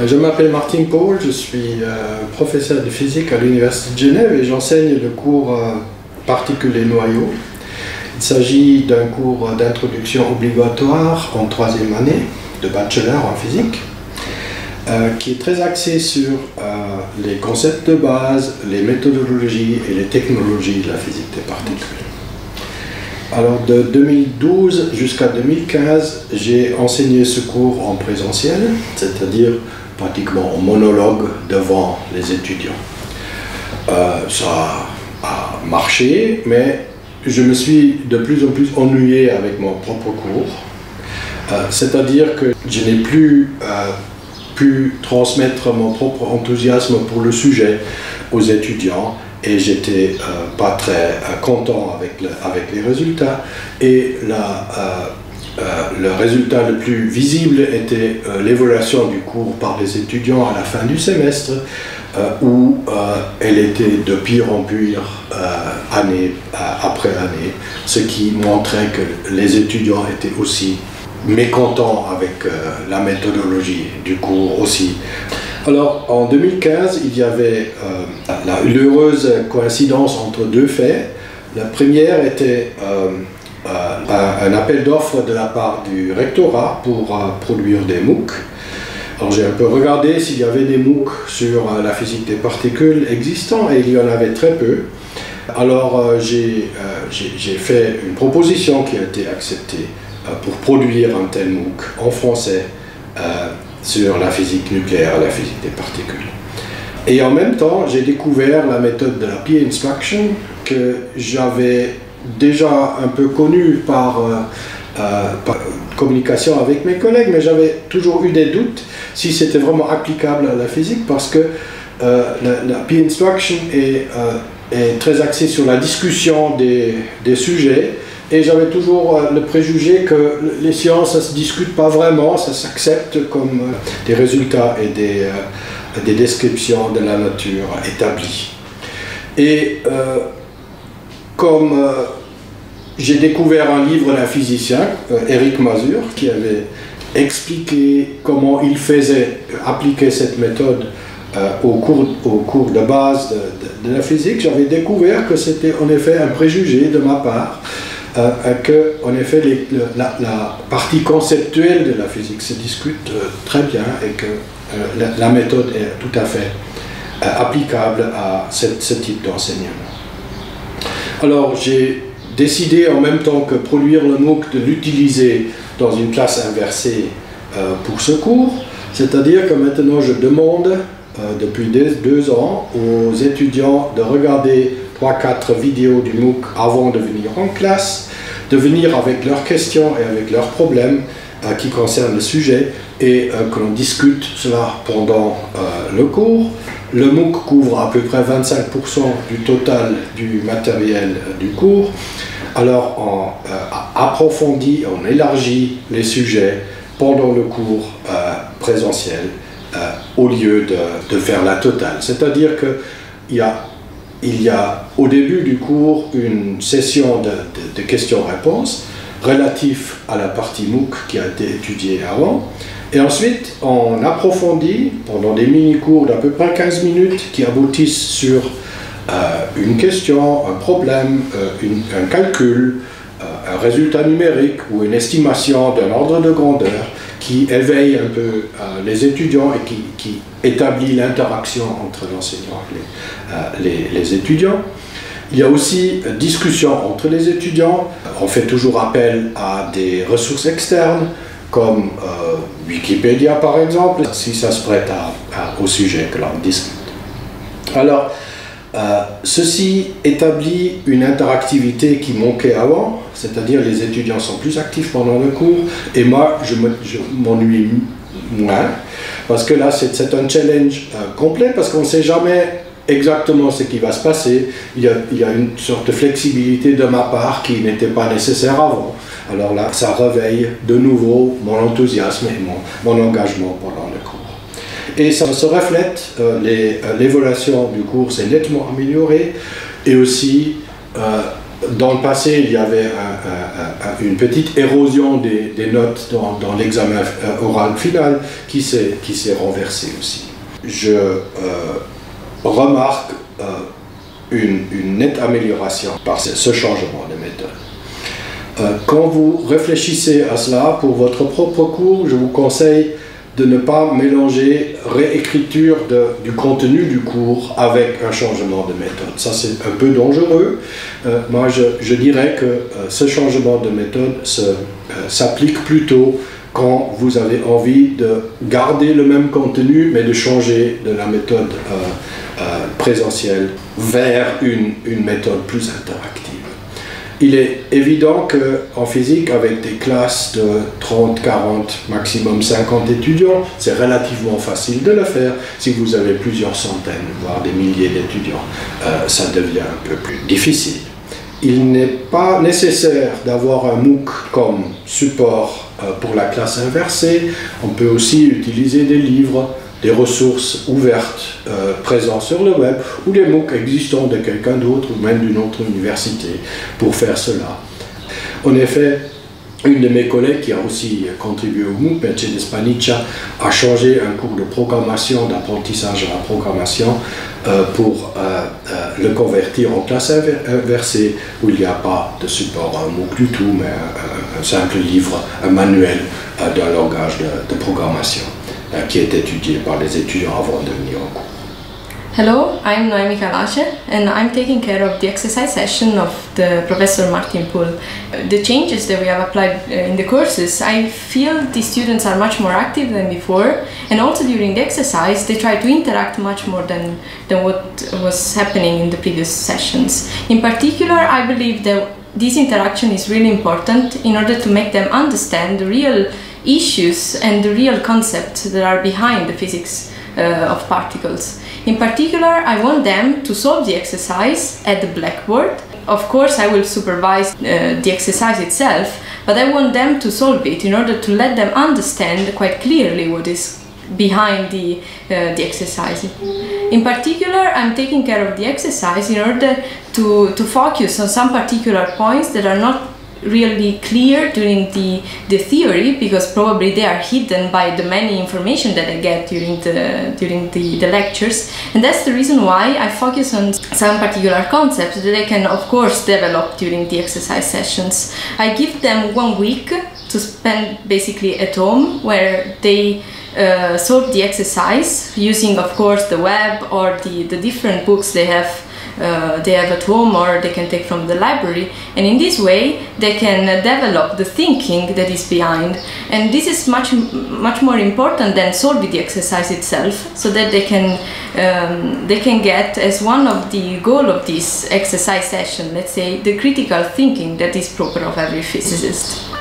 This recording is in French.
Je m'appelle Martin Paul, je suis professeur de physique à l'Université de Genève et j'enseigne le cours particules et noyaux. Il s'agit d'un cours d'introduction obligatoire en troisième année de bachelor en physique qui est très axé sur les concepts de base, les méthodologies et les technologies de la physique des particules. Alors de 2012 jusqu'à 2015, j'ai enseigné ce cours en présentiel, c'est-à-dire pratiquement en monologue devant les étudiants. Ça a marché, mais je me suis de plus en plus ennuyé avec mon propre cours. C'est-à-dire que je n'ai plus pu transmettre mon propre enthousiasme pour le sujet aux étudiants et j'étais pas très content avec les résultats. Et le résultat le plus visible était l'évaluation du cours par les étudiants à la fin du semestre, où elle était de pire en pire année après année, ce qui montrait que les étudiants étaient aussi mécontents avec la méthodologie du cours aussi. Alors en 2015, il y avait l'heureuse coïncidence entre deux faits. La première était un appel d'offres de la part du rectorat pour produire des MOOC. Alors j'ai un peu regardé s'il y avait des MOOC sur la physique des particules existants et il y en avait très peu. Alors j'ai fait une proposition qui a été acceptée pour produire un tel MOOC en français sur la physique nucléaire, la physique des particules. Et en même temps, j'ai découvert la méthode de la peer instruction que j'avais déjà un peu connue par communication avec mes collègues, mais j'avais toujours eu des doutes si c'était vraiment applicable à la physique parce que la peer instruction est très axée sur la discussion des sujets. Et j'avais toujours le préjugé que les sciences, ça ne se discute pas vraiment, ça s'accepte comme des résultats et des descriptions de la nature établies. Et comme j'ai découvert un livre d'un physicien, Eric Mazur, qui avait expliqué comment il faisait appliquer cette méthode au cours de base de la physique, j'avais découvert que c'était en effet un préjugé de ma part, que en effet la partie conceptuelle de la physique se discute très bien et que la méthode est tout à fait applicable à ce type d'enseignement. Alors j'ai décidé en même temps que produire le MOOC de l'utiliser dans une classe inversée pour ce cours, c'est-à-dire que maintenant je demande depuis 2 ans aux étudiants de regarder 3-4 vidéos du MOOC avant de venir en classe, de venir avec leurs questions et avec leurs problèmes qui concernent le sujet et que l'on discute cela pendant le cours. Le MOOC couvre à peu près 25% du total du matériel du cours. Alors on approfondit, on élargit les sujets pendant le cours présentiel au lieu de faire la totale. C'est-à-dire qu'il y a au début du cours une session de questions-réponses relative à la partie MOOC qui a été étudiée avant. Et ensuite, on approfondit pendant des mini-cours d'à peu près 15 minutes qui aboutissent sur une question, un problème, un calcul, un résultat numérique ou une estimation d'un ordre de grandeur qui éveille un peu les étudiants et qui établit l'interaction entre l'enseignant et les étudiants. Il y a aussi discussion entre les étudiants. On fait toujours appel à des ressources externes comme Wikipédia par exemple, si ça se prête au sujet que l'on discute. Alors, ceci établit une interactivité qui manquait avant, c'est-à-dire les étudiants sont plus actifs pendant le cours et moi je m'ennuie moins parce que là c'est un challenge complet parce qu'on ne sait jamais exactement ce qui va se passer. Il y a une sorte de flexibilité de ma part qui n'était pas nécessaire avant. Alors là ça réveille de nouveau mon enthousiasme et mon engagement pendant le cours. Et ça se reflète, l'évaluation du cours s'est nettement améliorée et aussi dans le passé, il y avait une petite érosion des notes dans l'examen oral final qui s'est renversée aussi. Je remarque une nette amélioration par ce changement de méthode. Quand vous réfléchissez à cela pour votre propre cours, je vous conseille de ne pas mélanger réécriture du contenu du cours avec un changement de méthode. Ça, c'est un peu dangereux. Moi, je dirais que ce changement de méthode s'applique plutôt quand vous avez envie de garder le même contenu, mais de changer de la méthode présentielle vers une méthode plus interactive. Il est évident qu'en physique, avec des classes de 30, 40, maximum 50 étudiants, c'est relativement facile de le faire. Si vous avez plusieurs centaines, voire des milliers d'étudiants, ça devient un peu plus difficile. Il n'est pas nécessaire d'avoir un MOOC comme support pour la classe inversée. On peut aussi utiliser des livres, des ressources ouvertes présentes sur le web ou des MOOC existants de quelqu'un d'autre ou même d'une autre université pour faire cela. En effet, une de mes collègues qui a aussi contribué au MOOC, Mercedes Paniccia, a changé un cours de programmation, d'apprentissage à la programmation pour le convertir en classe inversée où il n'y a pas de support à un MOOC du tout, mais un simple livre, un manuel d'un langage de programmation qui est étudié par les étudiants avant de venir au cours. Hello, I'm Noemi Kalace and I'm taking care of the exercise session of the Professor Martin Poole. The changes that we have applied in the courses, I feel the students are much more active than before, and also during the exercise they try to interact much more than what was happening in the previous sessions. In particular, I believe that this interaction is really important in order to make them understand the real issues and the real concepts that are behind the physics of particles. In particular, I want them to solve the exercise at the blackboard. Of course, I will supervise the exercise itself, but I want them to solve it in order to let them understand quite clearly what is behind the exercise. In particular, I'm taking care of the exercise in order to focus on some particular points that are not really clear during the theory, because probably they are hidden by the many information that I get during the lectures, and that's the reason why I focus on some particular concepts that they can of course develop during the exercise sessions. I give them 1 week to spend basically at home, where they solve the exercise using of course the web or the different books they have at home, or they can take from the library, and in this way they can develop the thinking that is behind, and this is much more important than solving the exercise itself, so that they can get as one of the goal of this exercise session, let's say, the critical thinking that is proper of every physicist.